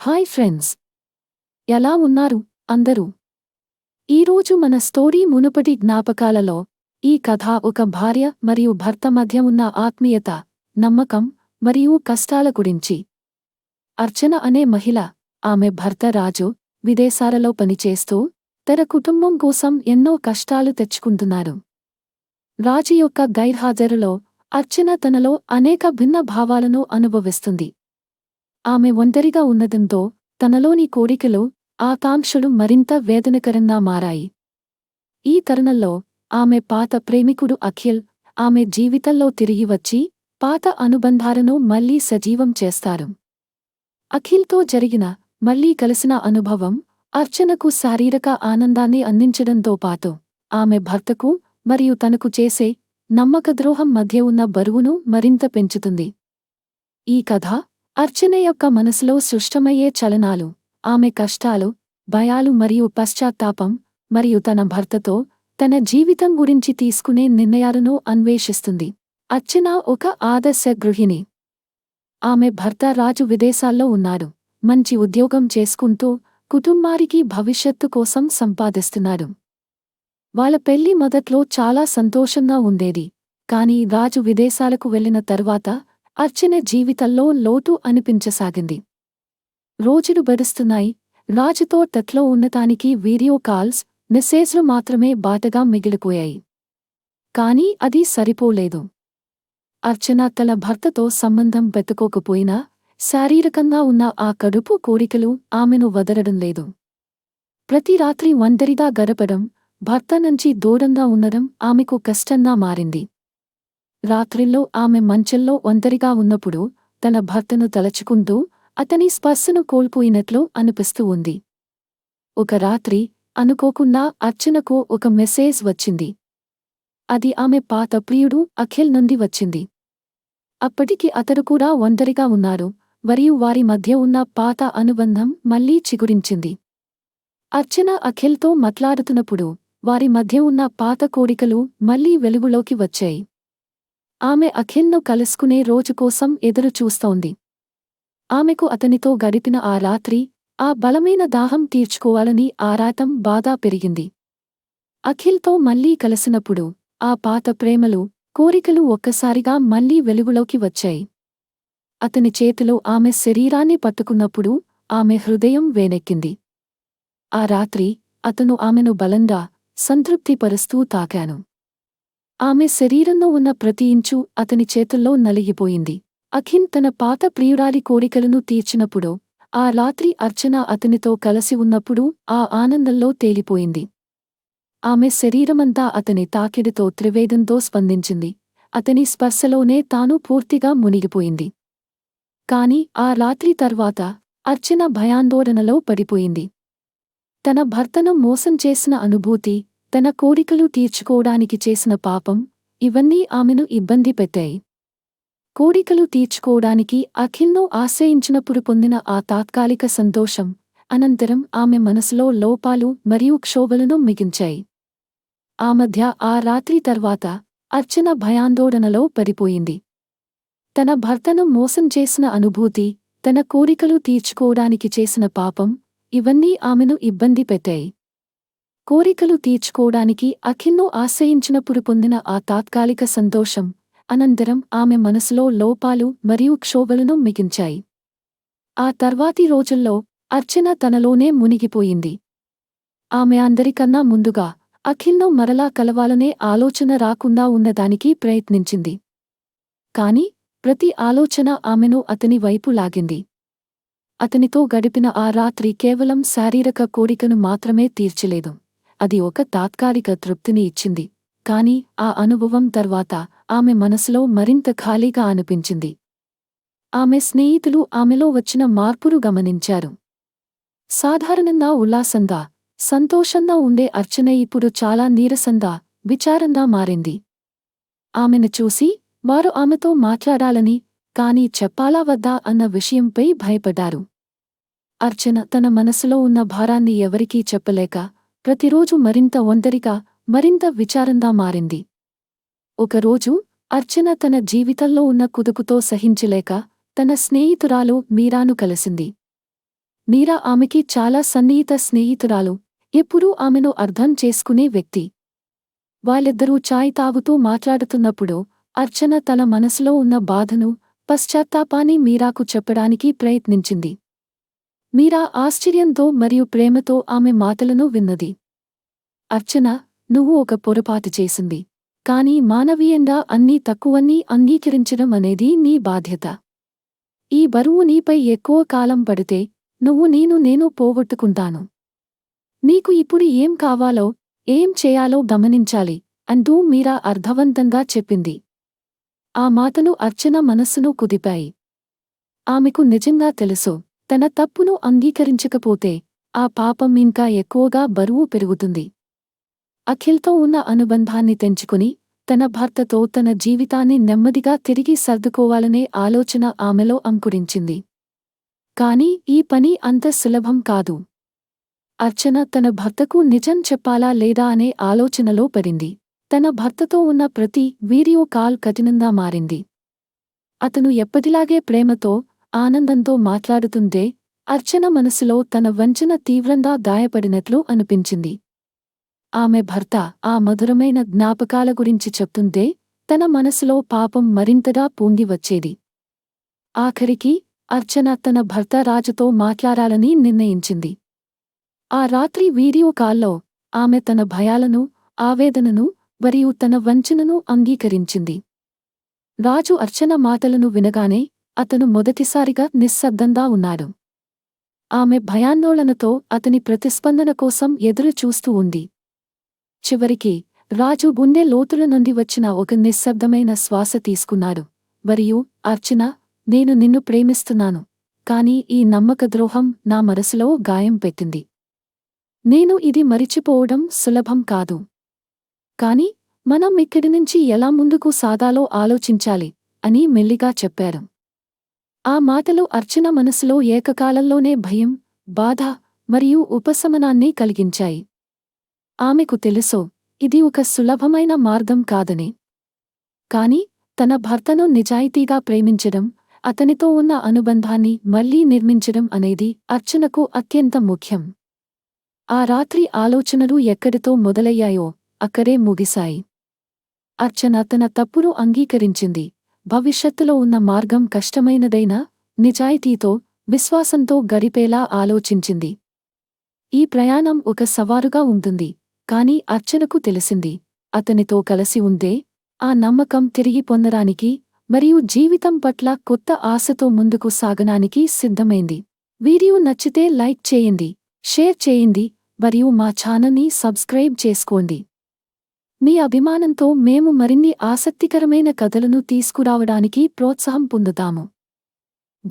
Hi friends, ఎలా ఉన్నారు అందరూ? ఈరోజు మన స్టోరీ మునుపటి జ్ఞాపకాలలో ఈ కథ ఒక భార్య మరియు భర్త మధ్య ఉన్న ఆత్మీయత, నమ్మకం మరియు కష్టాల గురించి. అర్చన అనే మహిళ, ఆమె భర్త రాజు విదేశాలలో పనిచేస్తూ తన కుటుంబం కోసం ఎన్నో కష్టాలు తెచ్చుకుంటున్నారు. రాజు యొక్క గైర్హాజరులో అర్చన తనలో అనేక భిన్న భావాలను అనుభవిస్తుంది. ఆమె ఒంటరిగా ఉన్నదంతో తనలోని కోరికలు, ఆకాంక్షలు మరింత వేదనకరంగా మారాయి. ఈ తరుణంలో ఆమె పాత ప్రేమికుడు అఖిల్ ఆమె జీవితంలో తిరిగి వచ్చి పాత అనుబంధాలను మళ్లీ సజీవం చేస్తారు. అఖిల్తో జరిగిన మళ్లీ కలిసిన అనుభవం అర్చనకు శారీరక ఆనందాన్ని అందించడంతో పాటు ఆమె భర్తకు మరియు తనకు చేసే నమ్మకద్రోహం మధ్య ఉన్న బరువును మరింత పెంచుతుంది. ఈ కథ అర్చన యొక్క మనసులో సృష్టమయ్యే చలనాలు, ఆమె కష్టాలు, భయాలు మరియు పశ్చాత్తాపం, మరియు తన భర్తతో తన జీవితం గురించి తీసుకునే నిర్ణయాలను అన్వేషిస్తుంది. అర్చన ఒక ఆదర్శ గృహిణి. ఆమె భర్త రాజు విదేశాల్లో ఉన్నాడు, మంచి ఉద్యోగం చేసుకుంటూ కుటుంబానికి భవిష్యత్తు కోసం సంపాదిస్తున్నాడు. వాళ్ళ పెళ్లి మొదట్లో చాలా సంతోషంగా ఉండేది, కాని రాజు విదేశాలకు వెళ్లిన తర్వాత అర్చన జీవితంలో లోటు అనిపించసాగింది. రోజులు గడుస్తున్నాయి. రాజుతో టచ్లో ఉన్నతానికి వీడియో కాల్స్, మెసేజ్లు మాత్రమే బాటగా మిగిలిపోయాయి. కాని అది సరిపోలేదు. అర్చన తన భర్తతో సంబంధం పెట్టుకోకపోయినా శారీరకంగా ఉన్న ఆ కడుపు కోరికలు ఆమెను వదలడం లేదు. ప్రతి రాత్రి ఒంటరిగా గడపడం, భర్త నుంచి దూరంగా ఉండడం ఆమెకు కష్టంగా మారింది. రాత్రిల్లో ఆమె మంచంలో ఒంటరిగా ఉన్నప్పుడు తన భర్తను తలచుకుంటూ అతని స్పర్శను కోల్పోయినట్లు అనిపిస్తూ ఉంది. ఒక రాత్రి అనుకోకుండా అర్చనకు ఒక మెసేజ్ వచ్చింది. అది ఆమె పాత ప్రియుడు అఖిల్ నుండి వచ్చింది. అప్పటికి అతడు కూడా ఒంటరిగా ఉన్నారు మరియు వారి మధ్య ఉన్న పాత అనుబంధం మళ్లీ చిగురించింది. అర్చన అఖిల్తో మాట్లాడుతున్నప్పుడు వారి మధ్య ఉన్న పాత కోరికలు మళ్లీ వెలుగులోకి వచ్చాయి. ఆమె అఖిల్ను కలుసుకునే రోజు కోసం ఎదురు చూస్తోంది. ఆమెకు అతనితో గడిపిన ఆ రాత్రి, ఆ బలమైన దాహం తీర్చుకోవాలని ఆరాటం బాగా పెరిగింది. అఖిల్తో మళ్లీ కలిసినప్పుడు ఆ పాత ప్రేమలు, కోరికలు ఒక్కసారిగా మళ్లీ వెలుగులోకి వచ్చాయి. అతని చేతిలో ఆమె శరీరాన్ని పట్టుకున్నప్పుడు ఆమె హృదయం వేనెక్కింది. ఆ రాత్రి అతను ఆమెను బలంగా, సంతృప్తిపరుస్తూ తాకాను. ఆమె శరీరంలో ఉన్న ప్రతి ఇంచు అతని చేతుల్లో నలిగిపోయింది. అఖిల్ తన పాత ప్రియురాలి కోరికలను తీర్చినప్పుడు, ఆ రాత్రి అర్చన అతనితో కలిసి ఉన్నప్పుడు ఆ ఆనందంలో తేలిపోయింది. ఆమె శరీరమంతా అతని తాకిడితో త్రివేదంతో స్పందించింది. అతని స్పర్శలోనే తాను పూర్తిగా మునిగిపోయింది. కాని ఆ రాత్రి తర్వాత అర్చన భయాందోళనలో పడిపోయింది. తన భర్తను మోసం చేసిన అనుభూతి, తన కోరికలు తీర్చుకోవడానికి చేసిన పాపం, ఇవన్నీ ఆమెను ఇబ్బంది పెట్టాయి. కోరికలు తీర్చుకోవడానికి అఖిల్ను ఆశ్రయించినప్పుడు పొందిన ఆ తాత్కాలిక సంతోషం అనంతరం ఆమె మనసులో లోపాలు మరియు క్షోభలను మిగిల్చాయి. ఆ మధ్య ఆ రాత్రి తర్వాత అర్చన భయాందోళనలో పడిపోయింది. తన భర్తను మోసం చేసిన అనుభూతి, తన కోరికలు తీర్చుకోవడానికి చేసిన పాపం, ఇవన్నీ ఆమెను ఇబ్బంది పెట్టాయి. కోరికలు తీర్చుకోవడానికి అఖిల్ను ఆశ్రయించినప్పుడు పొందిన ఆ తాత్కాలిక సంతోషం అనంతరం ఆమె మనసులో లోపాలు మరియు క్షోభలను మిగిల్చాయి. ఆ తర్వాతి రోజుల్లో అర్చన తనలోనే మునిగిపోయింది. ఆమె అందరికన్నా ముందుగా అఖిల్ను మరలా కలవాలనే ఆలోచన రాకుండా ఉన్నదానికి ప్రయత్నించింది. కాని ప్రతి ఆలోచన ఆమెను అతని వైపు లాగింది. అతనితో గడిపిన ఆ రాత్రి కేవలం శారీరక కోరికను మాత్రమే తీర్చలేదు. అది ఒక తాత్కాలిక తృప్తిని ఇచ్చింది, కాని ఆ అనుభవం తర్వాత ఆమె మనసులో మరింత ఖాళీగా అనిపించింది. ఆమె స్నేహితులు ఆమెలో వచ్చిన మార్పును గమనించారు. సాధారణంగా ఉల్లాసంగా, సంతోషంగా ఉండే అర్చన ఇప్పుడు చాలా నీరసంగా, విచారంగా మారింది. ఆమెను చూసి వారు ఆమెతో మాట్లాడాలని, కాని చెప్పాలా వద్దా అన్న విషయంపై భయపడ్డారు. అర్చన తన మనసులో ఉన్న భారాన్ని ఎవరికీ చెప్పలేక ప్రతిరోజు మరింత ఒంటరిగా, మరింత విచారంగా మారింది. ఒకరోజు అర్చన తన జీవితంలో ఉన్న కుదుపుతో సహించలేక తన స్నేహితురాలు మీరాను కలిసింది. మీరా ఆమెకి చాలా సన్నిహిత స్నేహితురాలు, ఎప్పుడూ ఆమెను అర్థం చేసుకునే వ్యక్తి. వాళ్ళిద్దరూ చాయ్ తాగుతూ మాట్లాడుతున్నప్పుడు అర్చన తన మనసులో ఉన్న బాధను, పశ్చాత్తాపాన్ని మీరాకు చెప్పడానికి ప్రయత్నించింది. మీరా ఆశ్చర్యంతో మరియు ప్రేమతో ఆమె మాటలను విన్నది. అర్చన, నువ్వు ఒక పొరపాటు చేసింది. కానీ మానవీయంగా అన్నీ తక్కువన్నీ అంగీకరించడం అనేది నీ బాధ్యత. ఈ బరువు నీపై ఎక్కువ కాలం పడితే నువ్వు నేను పోగొట్టుకుంటాను. నీకు ఇప్పుడు ఏం కావాలో, ఏం చేయాలో గమనించాలి అంటూ మీరా అర్థవంతంగా చెప్పింది. ఆ మాటలు అర్చన మనస్సును కుదిపాయి. ఆమెకు నిజంగా తెలుసు, తన తప్పును అంగీకరించకపోతే ఆ పాపం ఇంకా ఎక్కువగా బరువు పెరుగుతుంది. అఖిల్తో ఉన్న అనుబంధాన్ని తెంచుకుని తన భర్తతో తన జీవితాన్ని నెమ్మదిగా తిరిగి సర్దుకోవాలనే ఆలోచన ఆమెలో అంకురించింది. కాని ఈ పని అంత సులభం కాదు. అర్చన తన భర్తకు నిజం చెప్పాలా లేదా అనే ఆలోచనలో పడింది. తన భర్తతో ఉన్న ప్రతి వీడియో కాల్ కఠినంగా మారింది. అతను ఎప్పటిలాగే ప్రేమతో, ఆనందంతో మాట్లాడుతుంటే అర్చన మనసులో తన వంచన తీవ్రంగా గాయపడినట్లు అనిపించింది. ఆమె భర్త ఆ మధురమైన జ్ఞాపకాల గురించి చెప్తుంటే తన మనసులో పాపం మరింతగా పొంగి వచ్చేది. ఆఖరికి అర్చన తన భర్త రాజుతో మాట్లాడాలని నిర్ణయించింది. ఆ రాత్రి వీడియో కాల్లో ఆమె తన భయాలను, ఆవేదనను మరియు తన వంచనను అంగీకరించింది. రాజు అర్చన మాటలను వినగానే అతను మొదటిసారిగా నిశ్శబ్దంగా ఉన్నాడు. ఆమె భయాందోళనతో అతని ప్రతిస్పందన కోసం ఎదురు చూస్తూ ఉంది. చివరికి రాజు గుండె లోతుల నుండి వచ్చిన ఒక నిశ్శబ్దమైన శ్వాస తీసుకున్నాడు. మరియు అర్చన, నేను నిన్ను ప్రేమిస్తున్నాను. కాని ఈ నమ్మక ద్రోహం నా మనసులో గాయం పెట్టింది. నేను ఇది మరిచిపోవడం సులభం కాదు. కాని మనం ఇక్కడి నుంచి ఎలా ముందుకు సాగాలో ఆలోచించాలి అని మెల్లిగా చెప్పారు. ఆ మాటలు అర్చన మనసులో ఏకకాలంలోనే భయం, బాధ మరియు ఉపశమనాన్ని కలిగించాయి. ఆమెకు తెలుసు, ఇది ఒక సులభమైన మార్గం కాదని. కాని తన భర్తను నిజాయితీగా ప్రేమించడం, అతనితో ఉన్న అనుబంధాన్ని మళ్లీ నిర్మించడం అనేది అర్చనకు అత్యంత ముఖ్యం. ఆ రాత్రి ఆలోచనలు ఎక్కడితో మొదలయ్యాయో అక్కడే ముగిశాయి. అర్చన తన తప్పును అంగీకరించింది. భవిష్యత్తులో ఉన్న మార్గం కష్టమైనదైనా నిజాయితీతో, విశ్వాసంతో గడిపేలా ఆలోచించింది. ఈ ప్రయాణం ఒక సవాలుగా ఉంటుంది. కాని అర్చనకు తెలిసింది, అతనితో కలిసి ఉంటే ఆ నమ్మకం తిరిగి పొందడానికి మరియు జీవితం పట్ల కొత్త ఆశతో ముందుకు సాగడానికి సిద్ధమైంది. వీడియో నచ్చితే లైక్ చేయండి, షేర్ చేయండి మరియు మా ఛానల్ని సబ్స్క్రైబ్ చేసుకోండి. మీ అభిమానంతో మేము మరిన్ని ఆసక్తికరమైన కథలను తీసుకురావడానికి ప్రోత్సాహం పొందుతాము.